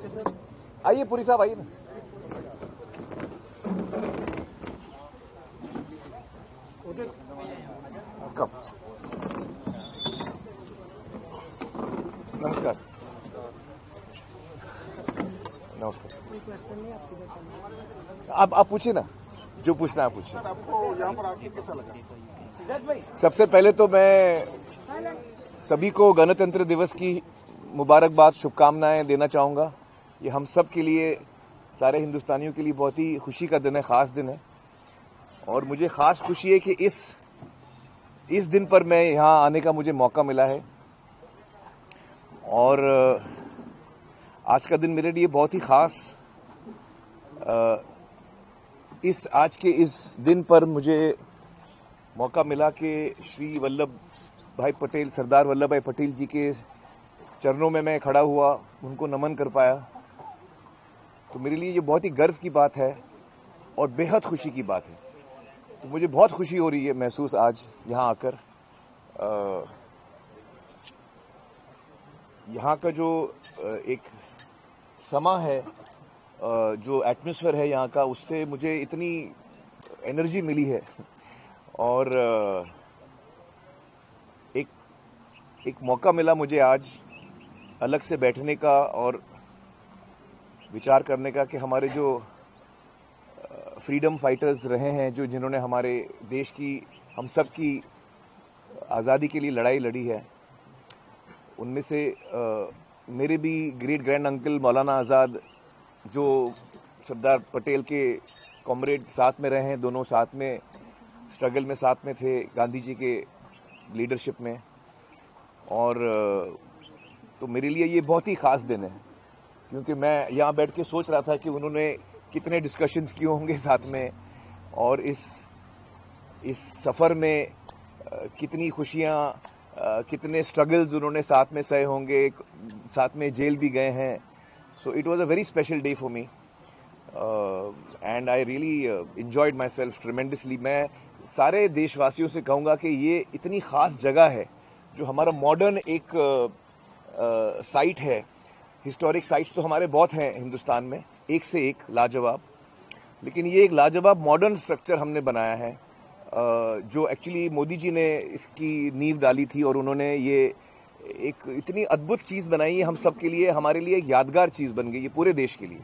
आइए पुरी साहब, आइए ना। कब? नमस्कार। नमस्कार। आप पूछिए ना, जो पूछना है पूछिए। आपको यहाँ पर आके कैसा लगा? सबसे पहले तो मैं सभी को गणतंत्र दिवस की मुबारकबाद, शुभकामनाएं देना चाहूँगा। ये हम सब के लिए, सारे हिंदुस्तानियों के लिए बहुत ही खुशी का दिन है, ख़ास दिन है। और मुझे ख़ास खुशी है कि इस दिन पर मैं यहाँ आने का मुझे मौका मिला है। और आज का दिन मेरे लिए बहुत ही ख़ास, आज के इस दिन पर मुझे मौका मिला कि श्री वल्लभ भाई पटेल, सरदार वल्लभ भाई पटेल जी के चरणों में मैं खड़ा हुआ, उनको नमन कर पाया। तो मेरे लिए ये बहुत ही गर्व की बात है और बेहद खुशी की बात है। तो मुझे बहुत खुशी हो रही है महसूस आज यहाँ आकर। यहाँ का जो एक समा है, जो एटमॉस्फेयर है यहाँ का, उससे मुझे इतनी एनर्जी मिली है। और एक मौका मिला मुझे आज अलग से बैठने का और विचार करने का कि हमारे जो फ्रीडम फाइटर्स रहे हैं, जो जिन्होंने हमारे देश की, हम सब की आज़ादी के लिए लड़ाई लड़ी है, उनमें से मेरे भी ग्रेट ग्रैंड अंकल मौलाना आज़ाद, जो सरदार पटेल के कॉमरेड, साथ में रहे हैं, दोनों साथ में स्ट्रगल में साथ में थे, गांधी जी के लीडरशिप में। और तो मेरे लिए ये बहुत ही ख़ास दिन है, क्योंकि मैं यहाँ बैठ के सोच रहा था कि उन्होंने कितने डिस्कशंस किए होंगे साथ में, और इस सफ़र में कितनी खुशियाँ, कितने स्ट्रगल्स उन्होंने साथ में सहे होंगे, साथ में जेल भी गए हैं। So it was a very special day for me and I really enjoyed my self tremendously. मैं सारे देशवासियों से कहूँगा कि ये इतनी ख़ास जगह है, जो हमारा मॉडर्न एक साइट है। हिस्टोरिक साइट्स तो हमारे बहुत हैं हिंदुस्तान में, एक से एक लाजवाब, लेकिन ये एक लाजवाब मॉडर्न स्ट्रक्चर हमने बनाया है, जो एक्चुअली मोदी जी ने इसकी नींव डाली थी। और उन्होंने ये एक इतनी अद्भुत चीज़ बनाई है हम सब के लिए, हमारे लिए एक यादगार चीज़ बन गई है पूरे देश के लिए।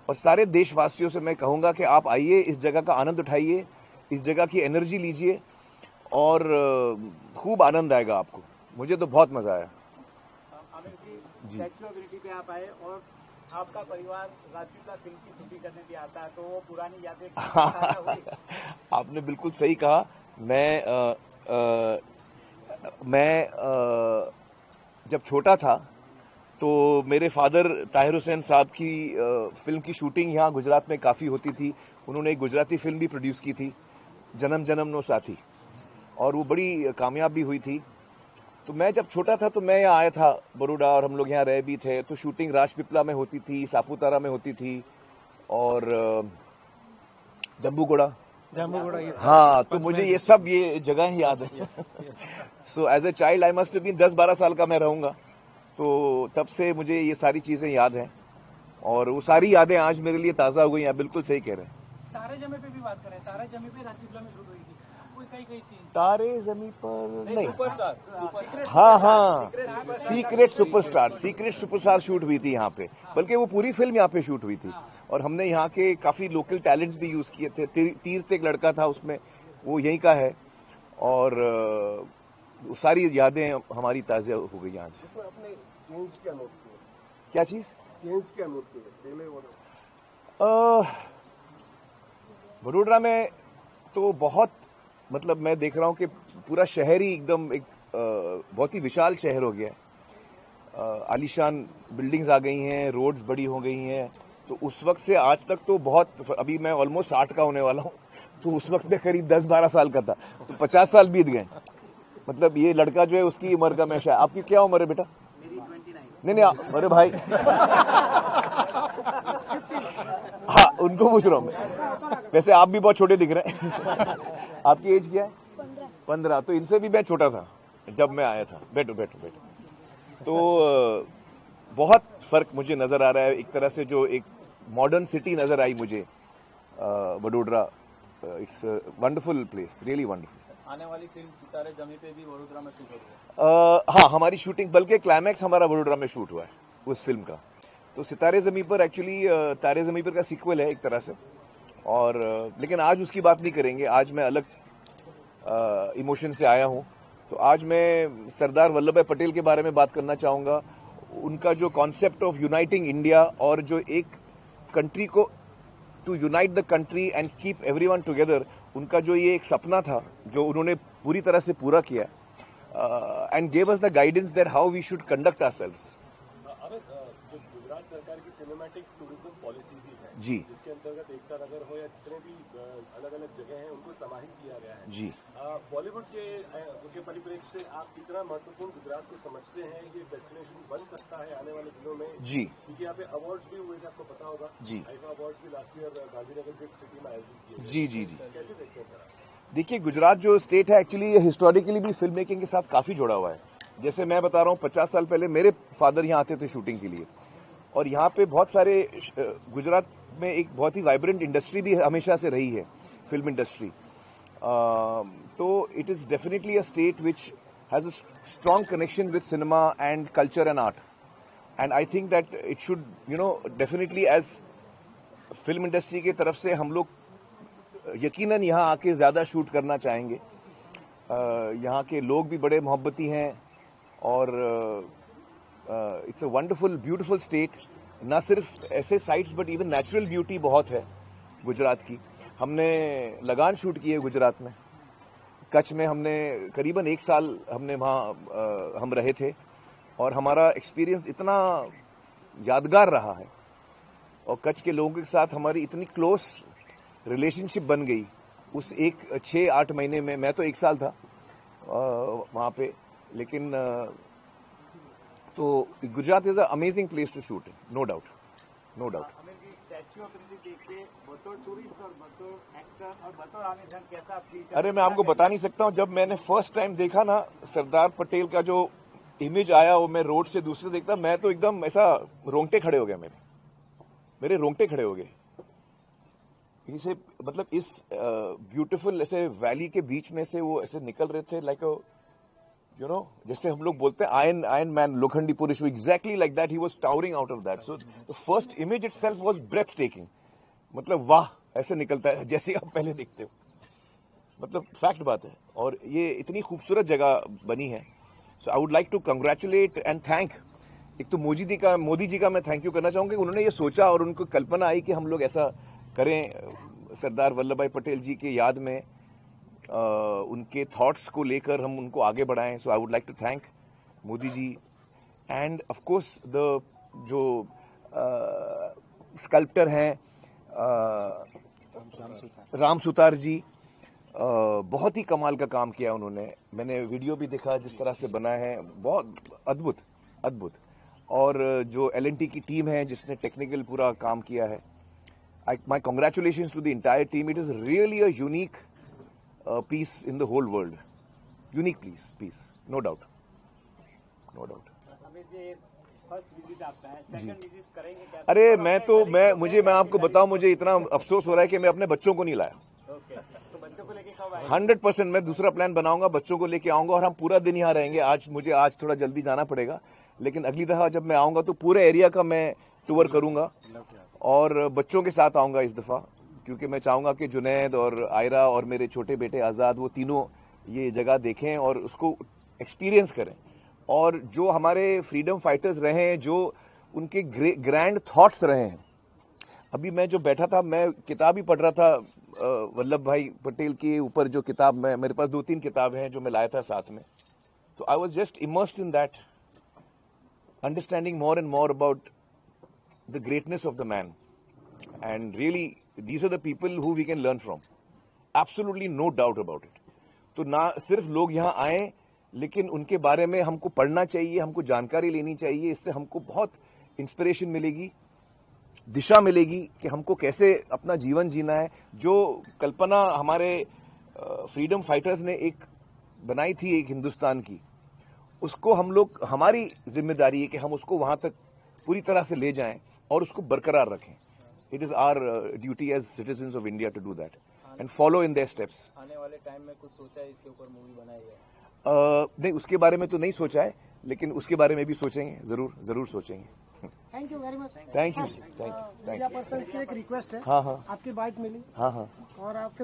और सारे देशवासियों से मैं कहूँगा कि आप आइए, इस जगह का आनंद उठाइए, इस जगह की एनर्जी लीजिए, और खूब आनंद आएगा आपको। मुझे तो बहुत मज़ा आया जी। स्टैच्यू ऑफ यूनिटी पे आप आए और आपका परिवार राजपीपला फिल्म की शूटिंग करने भी आता है, तो वो पुरानी यादें आपने बिल्कुल सही कहा। मैं जब छोटा था तो मेरे फादर ताहिर हुसैन साहब की फिल्म की शूटिंग यहाँ गुजरात में काफ़ी होती थी। उन्होंने एक गुजराती फिल्म भी प्रोड्यूस की थी, जन्म जन्म नो साथी, और वो बड़ी कामयाब भी हुई थी। तो मैं जब छोटा था तो मैं यहाँ आया था बड़ौदा, और हम लोग यहाँ रहे भी थे। तो शूटिंग राजपीपला में होती थी, सापुतारा में होती थी, और जम्बूगोड़ा। हाँ, तो मुझे ये सब ये जगह ही याद है। So as a child I must been 10-12 साल का मैं रहूँगा, तो तब से मुझे ये सारी चीज़ें याद हैं, और वो सारी यादें आज मेरे लिए ताज़ा हो गई हैं। बिल्कुल सही कह रहे हैं। तारे जमी पे भी बात करें, तारे जमी पे राजपीपला में शूट हुई थी, कई सीन तारे जमी पर नहीं, सुपरस्टार, हाँ, सीक्रेट सुपरस्टार शूट हुई थी यहाँ पे, बल्कि वो पूरी फिल्म यहाँ पे शूट हुई थी। और हमने यहाँ के काफ़ी लोकल टैलेंट्स भी यूज़ किए थे। तीर्थ एक लड़का था उसमें, वो यहीं का है, और सारी यादें हमारी ताज़ा हो गई आज। क्या चीज़? वडोदरा में तो बहुत, मतलब मैं देख रहा हूँ कि पूरा शहर ही एकदम एक बहुत ही विशाल शहर हो गया है। आलीशान बिल्डिंग्स आ गई हैं, रोड्स बड़ी हो गई हैं। तो उस वक्त से आज तक तो बहुत, अभी मैं ऑलमोस्ट 60 का होने वाला हूँ, तो उस वक्त मैं करीब 10-12 साल का था, तो 50 साल बीत गए। मतलब ये लड़का जो है उसकी उम्र का मैं शायद, आपकी क्या उम्र है बेटा? नहीं, अरे भाई हाँ, उनको पूछ रहा हूँ मैं। वैसे आप भी बहुत छोटे दिख रहे हैं। आपकी एज क्या है? 15। तो इनसे भी मैं छोटा था जब मैं आया था। बैठो। तो बहुत फर्क मुझे नजर आ रहा है। एक तरह से जो एक मॉडर्न सिटी नजर आई मुझे Vadodara, it's wonderful place, really wonderful. आने वाली फिल्म सितारे जमी पे भी वडोदरा में शूट हो रही है। हाँ, हमारी शूटिंग, बल्कि क्लाइमैक्स हमारा वडोदरा में शूट हुआ है उस फिल्म का। तो सितारे जमी पर एक्चुअली तारे जमी पर का सीक्वल है एक तरह से, और लेकिन आज उसकी बात नहीं करेंगे। आज मैं अलग इमोशन से आया हूँ। तो आज मैं सरदार वल्लभ भाई पटेल के बारे में बात करना चाहूँगा। उनका जो कॉन्सेप्ट ऑफ यूनाइटिंग इंडिया, और जो एक कंट्री को to unite the country and keep everyone together, उनका जो ये एक सपना था जो उन्होंने पूरी तरह से पूरा किया, and gave us the guidance that how we should conduct ourselves. जो गुजरात सरकार की सिनेमैटिक टूरिज्म पॉलिसी भी है जी, जिसके अंतर्गत एकता नगर हो या जितने भी अलग अलग जगह हैं उनको समाहित किया गया है जी। बॉलीवुड के परिप्रेक्ष्य से आप कितना महत्वपूर्ण गुजरात को समझते हैं? ये डेस्टिनेशन बन सकता है आने वाले दिनों में? जी, क्योंकि यहाँ पे अवार्ड्स भी हुए थे, आपको पता होगा। जी, आईफा अवार्ड्स भी last year Gandhinagar gift city में आयोजित किए गए। जी, जी, जी। कैसे देखते हैं सर आप? देखिए, गुजरात जो स्टेट है एक्चुअली हिस्टोरिकली भी फिल्म मेकिंग के साथ काफी जुड़ा हुआ है। जैसे मैं बता रहा हूँ, 50 साल पहले मेरे फादर यहाँ आते थे शूटिंग के लिए, और यहाँ पे बहुत सारे गुजरात में एक बहुत ही वाइब्रेंट इंडस्ट्री भी हमेशा से रही है, फिल्म इंडस्ट्री। तो it is definitely a state which has a strong connection with cinema and culture and art, and I think that it should definitely as film industry की तरफ से हम लोग यकीनन यहाँ आके ज्यादा शूट करना चाहेंगे। यहाँ के लोग भी बड़े मोहब्बती हैं, और it's a wonderful beautiful state. ना सिर्फ ऐसे sites but even natural beauty बहुत है गुजरात की। हमने लगान शूट की है गुजरात में, कच्छ में हमने करीबन 1 साल हमने वहाँ हम रहे थे, और हमारा एक्सपीरियंस इतना यादगार रहा है, और कच्छ के लोगों के साथ हमारी इतनी क्लोज रिलेशनशिप बन गई उस 6-8 महीने में। मैं तो 1 साल था वहाँ पे, लेकिन तो Gujarat is a amazing place to shoot, no doubt, no doubt. Statue of unity देख के बतौर टूरिस्ट और बतौर एक्टर और बतौर आमिर खान कैसा आपकी? अरे, मैं आपको बता नहीं सकता हूँ। जब मैंने फर्स्ट टाइम देखा ना सरदार पटेल का जो इमेज आया, वो मैं रोड से दूसरे देखता, मैं तो एकदम ऐसा रोंगटे खड़े हो गए, मेरे रोंगटे खड़े हो गए। इसे मतलब इस ब्यूटीफुल ऐसे वैली के बीच में से वो ऐसे निकल रहे थे, लाइक जैसे हम लोग बोलते हैं आयरन मैन, लोखंडी पुरुष, exactly like that he was towering out of that. So the first image itself was breathtaking. मतलब वाह, ऐसे निकलता है जैसे आप पहले देखते हो, मतलब फैक्ट बात है। और ये इतनी खूबसूरत जगह बनी है। So I would like to congratulate and thank, एक तो मोदी जी का मैं थैंक यू करना चाहूंगा कि उन्होंने ये सोचा और उनको कल्पना आई कि हम लोग ऐसा करें, सरदार वल्लभ भाई पटेल जी के याद में उनके थॉट्स को लेकर हम उनको आगे बढ़ाएं। So I would like to thank Modi ji, and of course the जो स्कल्प्टर हैं राम सुतार जी, बहुत ही कमाल का काम किया उन्होंने। मैंने वीडियो भी देखा जिस तरह से बना है, बहुत अद्भुत अद्भुत। और जो LNT की टीम है जिसने टेक्निकल पूरा काम किया है, my congratulations to the entire team. It is really a unique piece in the whole world. Unique piece, no doubt, no doubt. अभी ये फर्स्ट विजिट आपका है, सेकंड विजिट करेंगे क्या? अरे मैं आपको बताऊं, मुझे इतना अफसोस हो रहा है कि मैं अपने बच्चों को नहीं लाया। ओके, तो बच्चों को लेके कब आएंगे? 100% मैं दूसरा प्लान बनाऊंगा, बच्चों को लेके आऊंगा, और हम पूरा दिन यहाँ रहेंगे। मुझे आज थोड़ा जल्दी जाना पड़ेगा, लेकिन अगली दफा जब मैं आऊंगा तो पूरे एरिया का मैं टूर करूंगा, और बच्चों के साथ आऊंगा इस दफा, क्योंकि मैं चाहूंगा कि जुनैद और आयरा और मेरे छोटे बेटे आजाद, वो तीनों ये जगह देखें और उसको एक्सपीरियंस करें। और जो हमारे फ्रीडम फाइटर्स रहे हैं, जो उनके ग्रैंड थॉट्स रहे हैं। अभी मैं जो बैठा था, मैं किताब ही पढ़ रहा था वल्लभ भाई पटेल के ऊपर, जो किताब मेरे पास 2-3 किताबें हैं जो मैं लाया था साथ में। तो I was just immersed in that, understanding more and more about the greatness of the man, and really these are the people who we can learn from, absolutely no doubt about it. तो ना सिर्फ लोग यहाँ आए, लेकिन उनके बारे में हमको पढ़ना चाहिए, हमको जानकारी लेनी चाहिए। इससे हमको बहुत इंस्पिरेशन मिलेगी, दिशा मिलेगी कि हमको कैसे अपना जीवन जीना है। जो कल्पना हमारे फ्रीडम फाइटर्स ने एक बनाई थी एक हिंदुस्तान की, उसको हम लोग, हमारी जिम्मेदारी है कि हम उसको वहां तक पूरी तरह से ले जाएं और उसको बरकरार रखें। It is our duty as citizens of India to do that and follow in their steps. आने वाले टाइम में कुछ सोचा है इसके ऊपर मूवी बनाई है? नहीं, उसके बारे में तो नहीं सोचा है, लेकिन उसके बारे में भी सोचेंगे, जरूर सोचेंगे। Thank you very much. Thank you. Media person की एक रिक्वेस्ट है। हाँ हाँ आपकी बाइट मिली हाँ हाँ। और आपके